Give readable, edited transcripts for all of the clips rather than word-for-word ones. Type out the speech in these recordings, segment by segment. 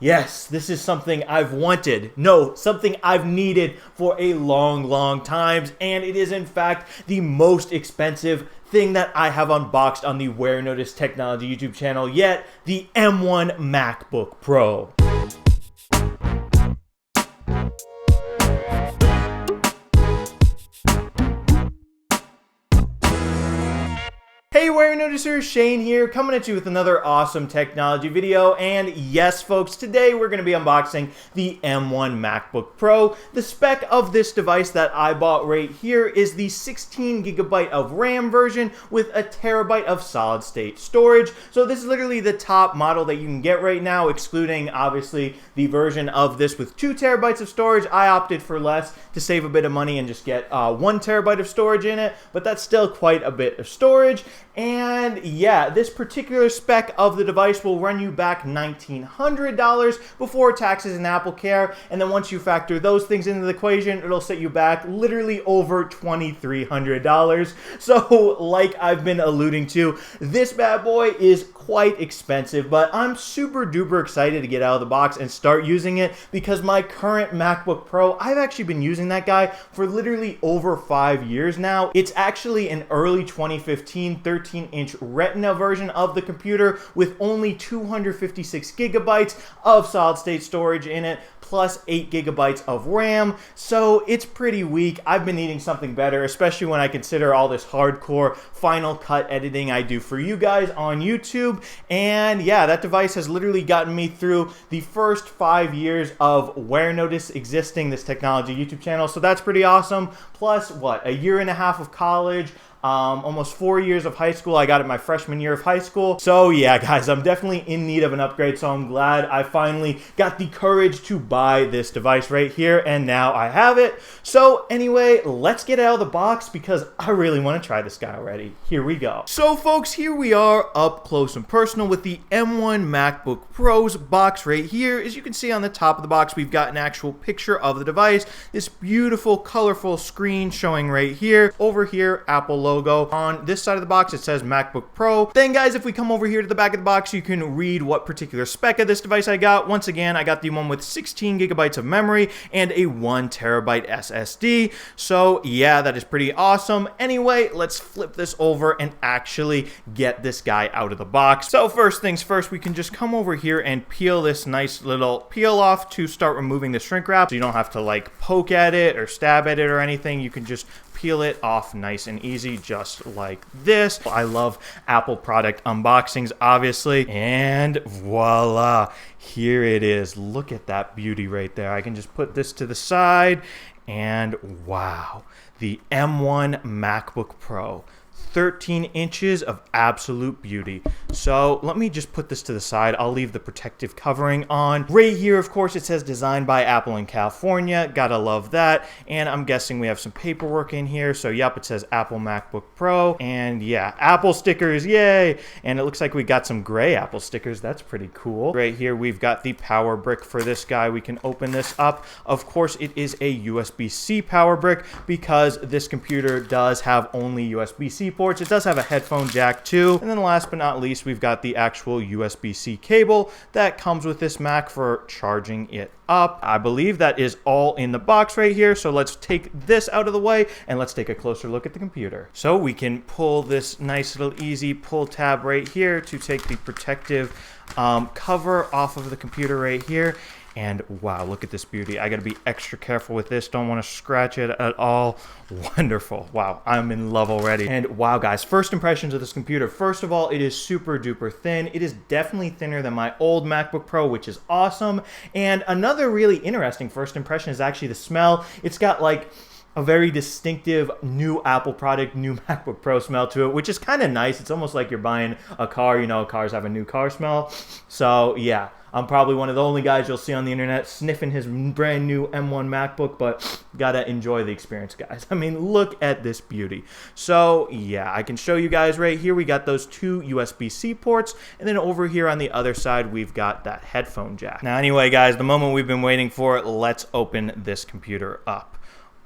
Yes, this is something I've wanted. No, something I've needed for a long time. And it is in fact the most expensive thing that I have unboxed on the Warenotice Technology YouTube channel yet, the M1 MacBook Pro. Hey Warenoticers, Shane here, coming at you with another awesome technology video. And yes folks, today we're going to be unboxing the M1 MacBook Pro. The spec of this device that I bought right here is the 16GB of RAM version with a terabyte of solid state storage. So this is literally the top model that you can get right now, excluding obviously the version of this with 2TB of storage. I opted for less to save a bit of money and just get 1TB of storage in it, but that's still quite a bit of storage. And yeah, this particular spec of the device will run you back $1,900 before taxes and AppleCare. And then once you factor those things into the equation, it'll set you back literally over $2,300. So like I've been alluding to, this bad boy is quite expensive, but I'm super duper excited to get out of the box and start using it because my current MacBook Pro, I've actually been using that guy for literally over 5 years now. It's actually an early 2015 13-inch Retina version of the computer with only 256GB of solid state storage in it, plus 8GB of RAM, so it's pretty weak. I've been needing something better, especially when I consider all this hardcore Final Cut editing I do for you guys on YouTube. And yeah, that device has literally gotten me through the first 5 years of Warenotice existing, this technology YouTube channel, so that's pretty awesome. Plus, what, a year and a half of college, almost 4 years of high school. I got it my freshman year of high school. So yeah, guys, I'm definitely in need of an upgrade. So I'm glad I finally got the courage to buy this device right here. And now I have it. So anyway, let's get out of the box because I really want to try this guy already. Here we go. So folks, here we are up close and personal with the M1 MacBook Pro's box right here. As you can see on the top of the box, we've got an actual picture of the device. This beautiful, colorful screen showing right here. Over here, Apple logo. On this side of the box, it says MacBook Pro. Then guys, if we come over here to the back of the box, you can read what particular spec of this device I got. Once again, I got the one with 16GB of memory and a 1TB SSD. So yeah, that is pretty awesome. Anyway, let's flip this over and actually get this guy out of the box. So first things first, we can just come over here and peel this nice little peel off to start removing the shrink wrap. So you don't have to like poke at it or stab at it or anything. You can just peel it off nice and easy, just like this. I love Apple product unboxings, obviously. And voila, here it is. Look at that beauty right there. I can just put this to the side and wow, the M1 MacBook Pro. 13 inches of absolute beauty. So let me just put this to the side. I'll leave the protective covering on. Right here, of course, it says designed by Apple in California. Gotta love that. And I'm guessing we have some paperwork in here. So yep, it says Apple MacBook Pro. And yeah, Apple stickers, yay! And it looks like we got some gray Apple stickers. That's pretty cool. Right here, we've got the power brick for this guy. We can open this up. Of course, it is a USB-C power brick because this computer does have only USB-C ports. It does have a headphone jack too. And then last but not least, we've got the actual USB-C cable that comes with this Mac for charging it up. I believe that is all in the box right here. So let's take this out of the way and let's take a closer look at the computer. So we can pull this nice little easy pull tab right here to take the protective cover off of the computer right here. And wow, look at this beauty. I gotta be extra careful with this. Don't want to scratch it at all. Wonderful. Wow, I'm in love already. And wow, guys, first impressions of this computer. First of all, it is super duper thin. It is definitely thinner than my old MacBook Pro, which is awesome. And another really interesting first impression is actually the smell. It's got like a very distinctive new Apple product, new MacBook Pro smell to it, which is kind of nice. It's almost like you're buying a car. You know, cars have a new car smell. So yeah, I'm probably one of the only guys you'll see on the internet sniffing his brand new M1 MacBook, but gotta enjoy the experience, guys. I mean, look at this beauty. So yeah, I can show you guys right here. We got those two USB-C ports, and then over here on the other side, we've got that headphone jack. Now anyway, guys, the moment we've been waiting for, let's open this computer up.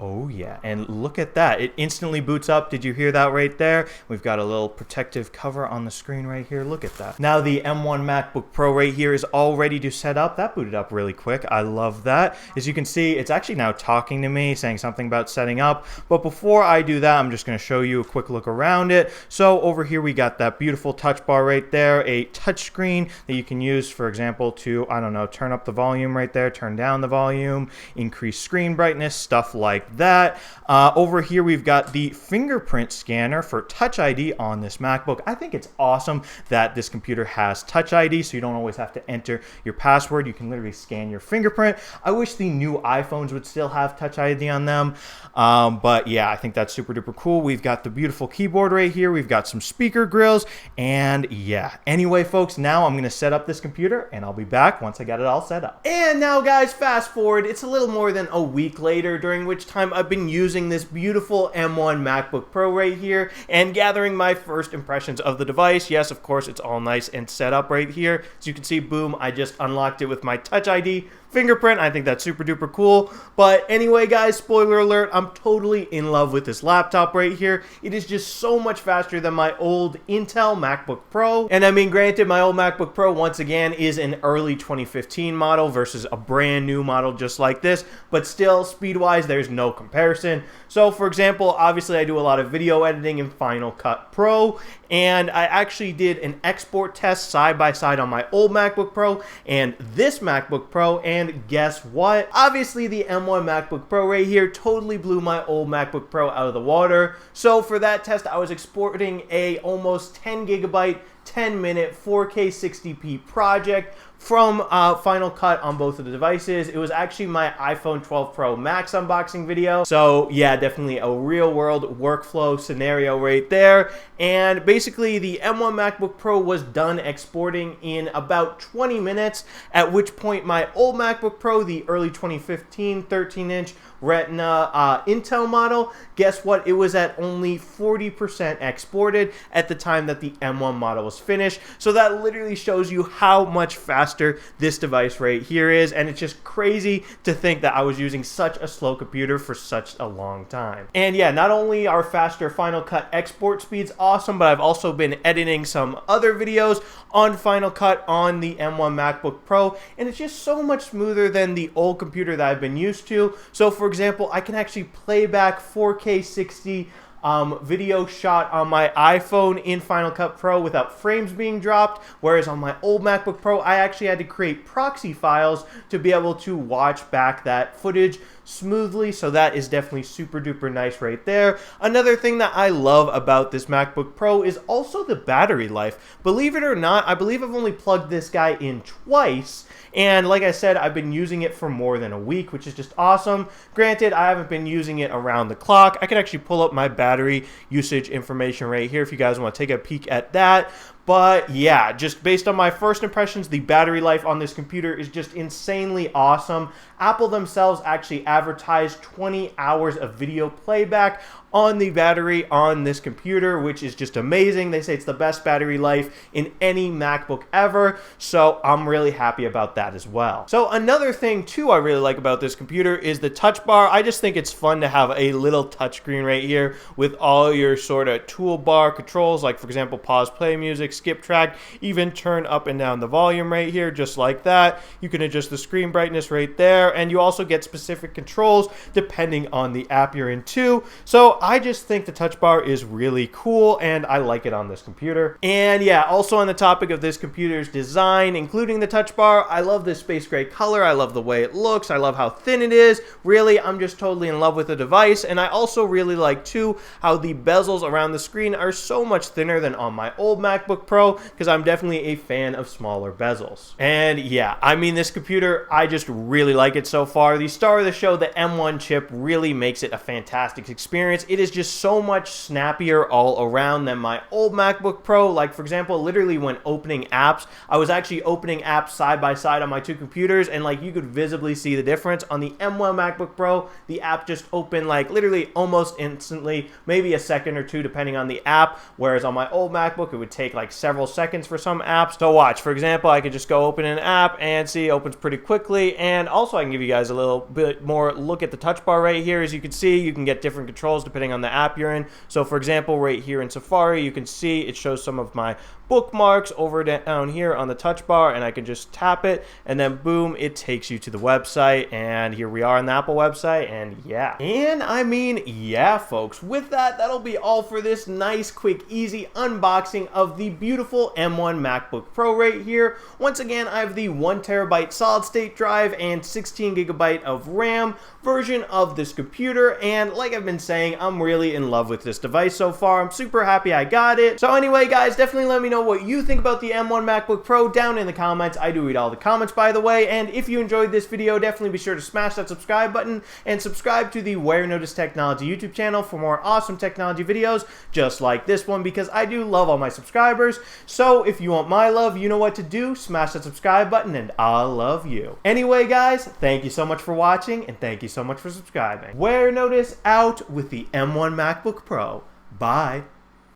Oh yeah, and look at that. It instantly boots up. Did you hear that right there? We've got a little protective cover on the screen right here. Look at that. Now the M1 MacBook Pro right here is all ready to set up. That booted up really quick. I love that. As you can see, it's actually now talking to me, saying something about setting up. But before I do that, I'm just going to show you a quick look around it. So over here, we got that beautiful touch bar right there, a touch screen that you can use, for example, to, I don't know, turn up the volume right there, turn down the volume, increase screen brightness, stuff like that. Over here we've got the fingerprint scanner for Touch ID on this MacBook. I think it's awesome that this computer has Touch ID, so you don't always have to enter your password. You can literally scan your fingerprint. I wish the new iPhones would still have Touch ID on them, but yeah, I think that's super duper cool. We've got the beautiful keyboard right here. We've got some speaker grills, and yeah. Anyway, folks, now I'm going to set up this computer, and I'll be back once I got it all set up. And now, guys, fast forward. It's a little more than a week later, during which time I've been using this beautiful M1 MacBook Pro right here and gathering my first impressions of the device. Yes, of course, it's all nice and set up right here. As you can see, boom, I just unlocked it with my Touch ID fingerprint. I think that's super duper cool. But anyway, guys, spoiler alert, I'm totally in love with this laptop right here. It is just so much faster than my old Intel MacBook Pro. And I mean, granted, my old MacBook Pro, once again, is an early 2015 model versus a brand new model just like this, but still, speed-wise, there's no comparison. So, for example, obviously I do a lot of video editing in Final Cut Pro, and I actually did an export test side by side on my old MacBook Pro and this MacBook Pro, and guess what? Obviously the M1 MacBook Pro right here totally blew my old MacBook Pro out of the water. So for that test, I was exporting a almost 10 gigabyte 10-minute 4K 60p project from Final Cut on both of the devices. It was actually my iPhone 12 Pro Max unboxing video. So yeah, definitely a real world workflow scenario right there. And basically the M1 MacBook Pro was done exporting in about 20 minutes, at which point my old MacBook Pro, the early 2015 13-inch Retina Intel model, guess what? It was at only 40% exported at the time that the M1 model was finished. So that literally shows you how much faster this device right here is, and it's just crazy to think that I was using such a slow computer for such a long time. And yeah, not only are faster Final Cut export speeds awesome, but I've also been editing some other videos on Final Cut on the M1 MacBook Pro, and it's just so much smoother than the old computer that I've been used to. So for example, I can actually play back 4K 60 video shot on my iPhone in Final Cut Pro without frames being dropped, whereas on my old MacBook Pro, I actually had to create proxy files to be able to watch back that footage smoothly. So that is definitely super duper nice right there. Another thing that I love about this MacBook Pro is also the battery life. Believe it or not, I believe I've only plugged this guy in twice, and like I said, I've been using it for more than a week, which is just awesome. Granted, I haven't been using it around the clock. I can actually pull up my battery usage information right here if you guys want to take a peek at that. But yeah, just based on my first impressions, the battery life on this computer is just insanely awesome. Apple themselves actually advertised 20 hours of video playback on the battery on this computer, which is just amazing. They say it's the best battery life in any MacBook ever, so I'm really happy about that as well. So another thing too I really like about this computer is the touch bar. I just think it's fun to have a little touchscreen right here with all your sort of toolbar controls, like for example, pause, play music, skip track, even turn up and down the volume right here, just like that. You can adjust the screen brightness right there, and you also get specific controls depending on the app you're in too. So I just think the touch bar is really cool, and I like it on this computer. And yeah, also on the topic of this computer's design, including the touch bar, I love this space gray color. I love the way it looks. I love how thin it is. Really, I'm just totally in love with the device, and I also really like too how the bezels around the screen are so much thinner than on my old MacBook Pro, because I'm definitely a fan of smaller bezels. And yeah, I mean, this computer, I just really like it so far. The star of the show, the M1 chip, really makes it a fantastic experience. It is just so much snappier all around than my old MacBook Pro. Like for example, literally when opening apps, I was actually opening apps side by side on my two computers, and like you could visibly see the difference. On the M1 MacBook Pro, the app just opened like literally almost instantly, maybe a second or two depending on the app, whereas on my old MacBook it would take like several seconds for some apps. So watch, for example, I could just go open an app and see it opens pretty quickly. And also I can give you guys a little bit more look at the touch bar right here. As you can see, you can get different controls depending on the app you're in. So for example, right here in Safari, you can see it shows some of my bookmarks over down here on the touch bar, and I can just tap it and then boom, it takes you to the website. And here we are on the Apple website, and yeah, folks, with that, that'll be all for this nice, quick, easy unboxing of the beautiful M1 MacBook Pro right here. Once again, I have the 1TB solid state drive and 16GB of RAM version of this computer, and like I've been saying, I'm really in love with this device so far. I'm super happy I got it. So anyway, guys, definitely let me know what you think about the M1 MacBook Pro down in the comments. I do read all the comments, by the way, and if you enjoyed this video, definitely be sure to smash that subscribe button and subscribe to the Warenotice Technology YouTube channel for more awesome technology videos just like this one, because I do love all my subscribers. So if you want my love, you know what to do. Smash that subscribe button and I'll love you. Anyway, guys, thank you so much for watching and thank you so much for subscribing. Warenotice out with the M1 MacBook Pro. Bye.